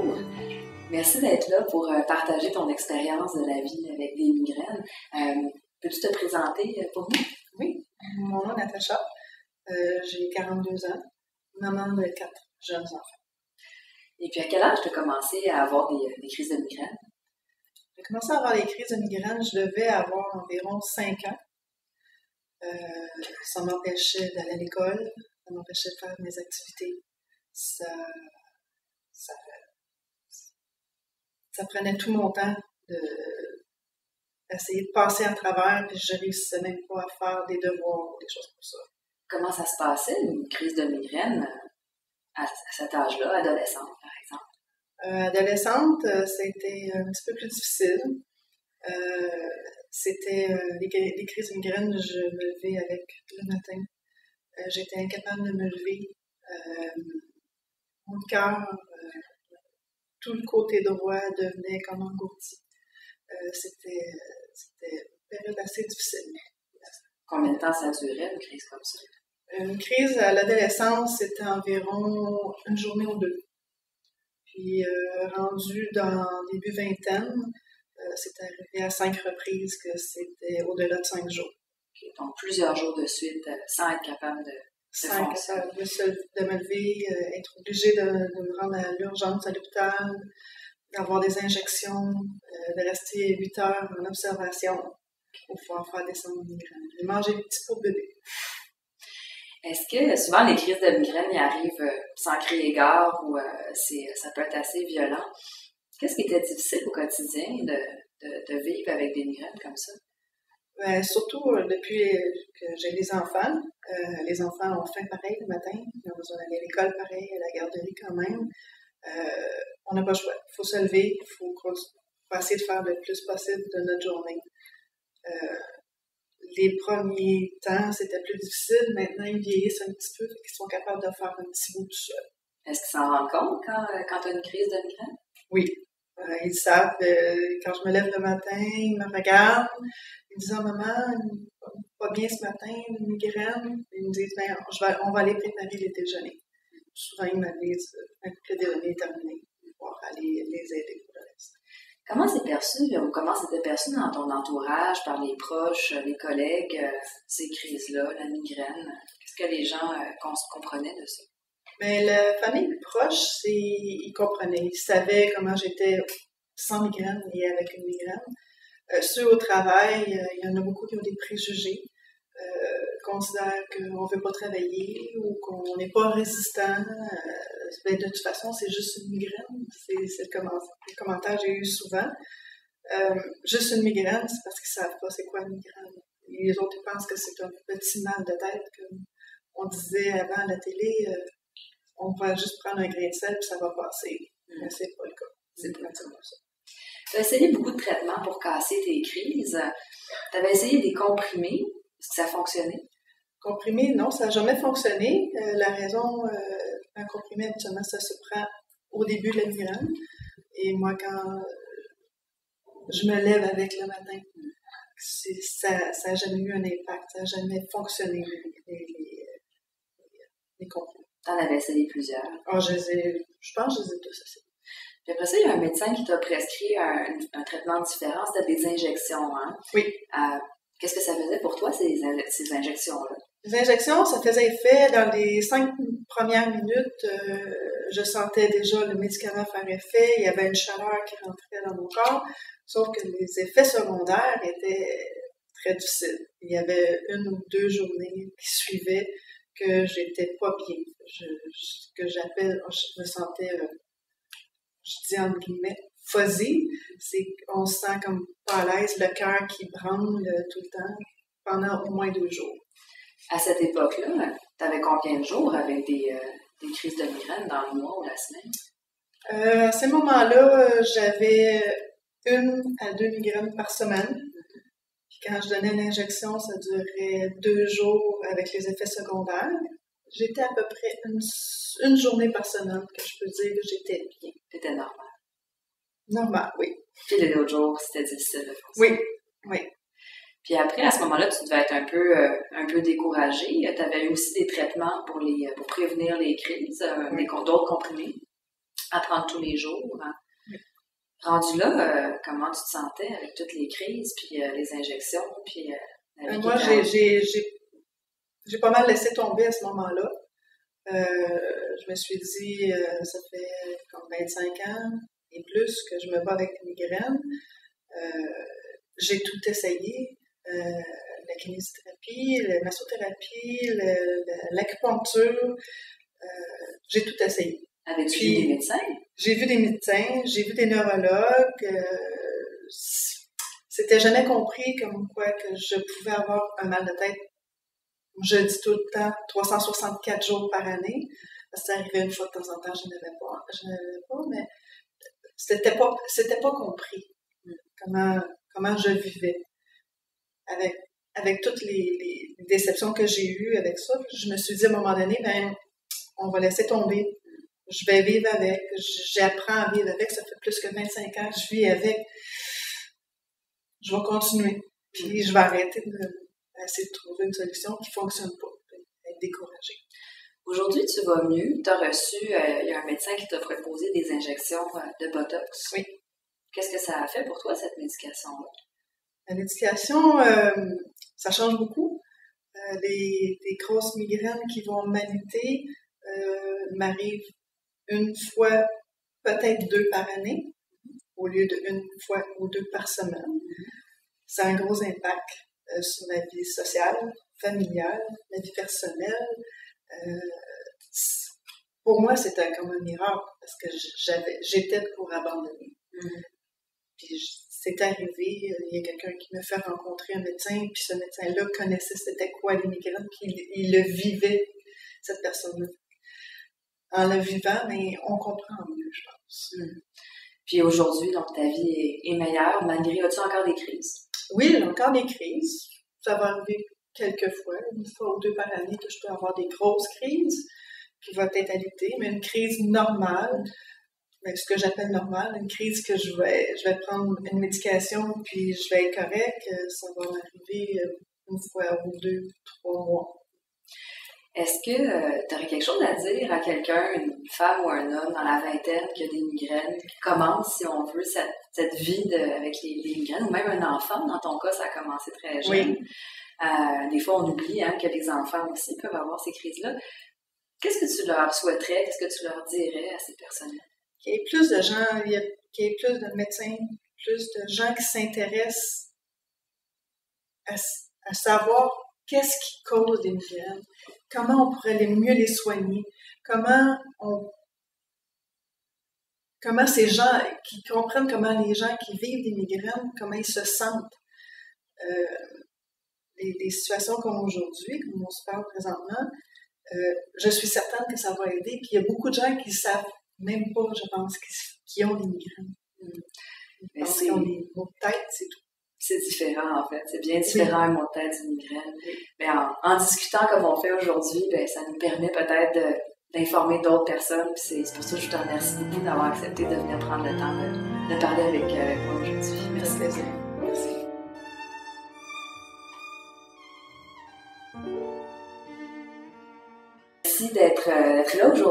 bonjour. Merci d'être là pour partager ton expérience de la vie avec des migraines. Peux-tu te présenter pour nous? Oui, mon nom est Natacha. J'ai 42 ans, maman de 4 jeunes enfants. Et puis, à quel âge tu as commencé à avoir des crises de migraine? J'ai commencé à avoir des crises de migraine, je devais avoir environ 5 ans. Ça m'empêchait d'aller à l'école, ça m'empêchait de faire mes activités. Ça prenait tout mon temps d'essayer de passer à travers, puis je réussissais même pas à faire des devoirs ou des choses comme ça. Comment ça se passait, une crise de migraine à cet âge-là, adolescente, par exemple? Adolescente, ça a été un petit peu plus difficile. C'était les crises de migraine, je me levais avec le matin. J'étais incapable de me lever. Mon cœur, tout le côté droit devenait comme engourdi. C'était une période assez difficile. Combien de temps ça durait, une crise comme ça? Une crise à l'adolescence, c'était environ une journée ou deux. Puis, rendu dans début vingtaine, c'est arrivé à 5 reprises que c'était au-delà de 5 jours. Okay, donc, plusieurs jours de suite sans être capable de me lever, être obligée de me rendre à l'urgence à l'hôpital, d'avoir des injections, de rester 8 heures en observation pour pouvoir faire descendre mon migraine. J'ai mangé des petits pots de bébé. Est-ce que souvent les crises de migraine y arrivent sans crier gare ou ça peut être assez violent? Qu'est-ce qui était difficile au quotidien de vivre avec des migraines comme ça? Surtout depuis que j'ai des enfants. Les enfants ont faim pareil le matin, ils ont besoin d'aller à l'école pareil, à la garderie quand même. On n'a pas le choix. Il faut se lever, il faut essayer de faire le plus possible de notre journée. Les premiers temps, c'était plus difficile. Maintenant, ils vieillissent un petit peu, fait qu'ils sont capables de faire un petit bout tout seul. Est-ce qu'ils s'en rendent compte quand tu as une crise de migraine? Oui. Ils savent, quand je me lève le matin, ils me regardent, ils me disent « Ah, maman, pas bien ce matin, une migraine. » Ils me disent ben, « On va aller préparer les déjeuners. » Souvent, ils m'avisent un coup que le déjeuner est terminé, pour aller les aider pour le reste. Comment c'est perçu, ou comment c'était perçu dans ton entourage, par les proches, les collègues, ces crises-là, la migraine? Qu'est-ce que les gens comprenaient de ça? Mais la famille proche, ils comprenaient. Ils savaient comment j'étais sans migraine et avec une migraine. Ceux au travail, il y en a beaucoup qui ont des préjugés, considèrent qu'on ne veut pas travailler ou qu'on n'est pas résistant. De toute façon, c'est juste une migraine. C'est le commentaire que j'ai eu souvent. Juste une migraine, c'est parce qu'ils ne savent pas c'est quoi une migraine. Les autres, ils pensent que c'est un petit mal de tête, comme on disait avant à la télé. On va juste prendre un grain de sel et ça va passer. Mais c'est pas le cas. C'est pratiquement ça. Tu as essayé beaucoup de traitements pour casser tes crises. Tu avais essayé des comprimés. Est-ce que ça a fonctionné? Comprimés, non, ça n'a jamais fonctionné. La raison, un comprimé, habituellement, ça se prend au début de la migraine. Et moi, quand je me lève avec le matin, ça n'a jamais eu un impact. Ça n'a jamais fonctionné, les comprimés. Tu en avais essayé plusieurs. Je pense que je les ai tous essayés. Puis après ça, il y a un médecin qui t'a prescrit un traitement différent, c'était des injections, hein? Oui. Qu'est-ce que ça faisait pour toi, ces injections-là? Les injections, ça faisait effet dans les 5 premières minutes. Je sentais déjà le médicament faire effet. Il y avait une chaleur qui rentrait dans mon corps. Sauf que les effets secondaires étaient très difficiles. Il y avait 1 ou 2 journées qui suivaient que j'étais pas bien. Je me sentais, je dis entre guillemets, fuzzy. C'est qu'on se sent comme pas à l'aise, le cœur qui branle tout le temps pendant au moins 2 jours. À cette époque-là, tu avais combien de jours avec des crises de migraine dans le mois ou la semaine? À ce moment-là, j'avais 1 à 2 migraines par semaine. Puis quand je donnais l'injection, ça durait 2 jours avec les effets secondaires. J'étais à peu près une journée par semaine que je peux dire que j'étais bien. C'était normal. Normal, oui. Puis les autres jours, c'était difficile de faire ça. Oui. Puis après, à ce moment-là, tu devais être un peu découragée. Tu avais eu aussi des traitements pour prévenir les crises, d'autres comprimés. à prendre tous les jours. Hein. Rendu là, comment tu te sentais avec toutes les crises, puis les injections, puis la vie Moi, j'ai pas mal laissé tomber à ce moment-là. Je me suis dit, ça fait comme 25 ans et plus que je me bats avec des migraines. J'ai tout essayé. La kinésithérapie, la massothérapie, l'acupuncture. J'ai tout essayé. Avais-tu vu des médecins? J'ai vu des médecins, j'ai vu des neurologues. C'était jamais compris comme quoi que je pouvais avoir un mal de tête. Je dis tout le temps 364 jours par année. Parce que ça arrivait une fois de temps en temps, je n'avais pas, mais c'était pas compris comment je vivais. Avec toutes les déceptions que j'ai eues avec ça, je me suis dit à un moment donné, ben, on va laisser tomber. Je vais vivre avec. J'apprends à vivre avec. Ça fait plus que 25 ans que je vis avec. Je vais continuer. Puis je vais arrêter d'essayer de trouver une solution qui ne fonctionne pas. Être découragée. Aujourd'hui, tu vas mieux. Tu as reçu, il y a un médecin qui t'a proposé des injections de Botox. Oui. Qu'est-ce que ça a fait pour toi, cette médication-là? La médication, ça change beaucoup. Les grosses migraines qui vont m'habiter m'arrivent une fois, peut-être 2 par année, au lieu d'une fois ou 2 par semaine. Ça a un gros impact sur ma vie sociale, familiale, ma vie personnelle. Pour moi, c'était comme un miracle parce que j'étais pour abandonner. Puis c'est arrivé, il y a quelqu'un qui me fait rencontrer un médecin, puis ce médecin-là connaissait c'était quoi les migraines, puis il le vivait, cette personne-là. En le vivant, mais on comprend mieux, je pense. Puis aujourd'hui, donc, ta vie est meilleure, malgré... As-tu encore des crises? Oui, j'ai encore des crises. Ça va arriver quelques fois, 1 fois ou 2 par année, que je peux avoir des grosses crises, qui vont être alitées, mais une crise normale, mais ce que j'appelle normale, une crise que je vais prendre une médication, puis je vais être correcte, ça va m'arriver 1 fois ou 2, 3 mois. Est-ce que tu aurais quelque chose à dire à quelqu'un, une femme ou un homme dans la vingtaine qui a des migraines, qui commence, si on veut, cette vie avec les migraines, ou même un enfant, dans ton cas, ça a commencé très jeune. Oui. Des fois, on oublie que les enfants aussi peuvent avoir ces crises-là. Qu'est-ce que tu leur souhaiterais, qu'est-ce que tu leur dirais à ces personnes-là? Qu'il y ait plus de gens, qu'il y ait plus de médecins, plus de gens qui s'intéressent à savoir qu'est-ce qui cause des migraines, comment on pourrait mieux les soigner, comment ces gens qui comprennent comment les gens qui vivent des migraines, comment ils se sentent. Les situations comme aujourd'hui, comme on se parle présentement, je suis certaine que ça va aider. Puis il y a beaucoup de gens qui ne savent même pas, je pense, qui ont des migraines. Ils pensent qu'ils ont des maux de tête, c'est tout. C'est différent, en fait. C'est bien différent, un mot de tête d'une migraine. Mais en discutant comme on fait aujourd'hui, ça nous permet peut-être d'informer d'autres personnes. Puis c'est pour ça que je te remercie beaucoup d'avoir accepté de venir prendre le temps de parler avec moi aujourd'hui. Merci. Plaisir. Merci. Merci d'être là aujourd'hui.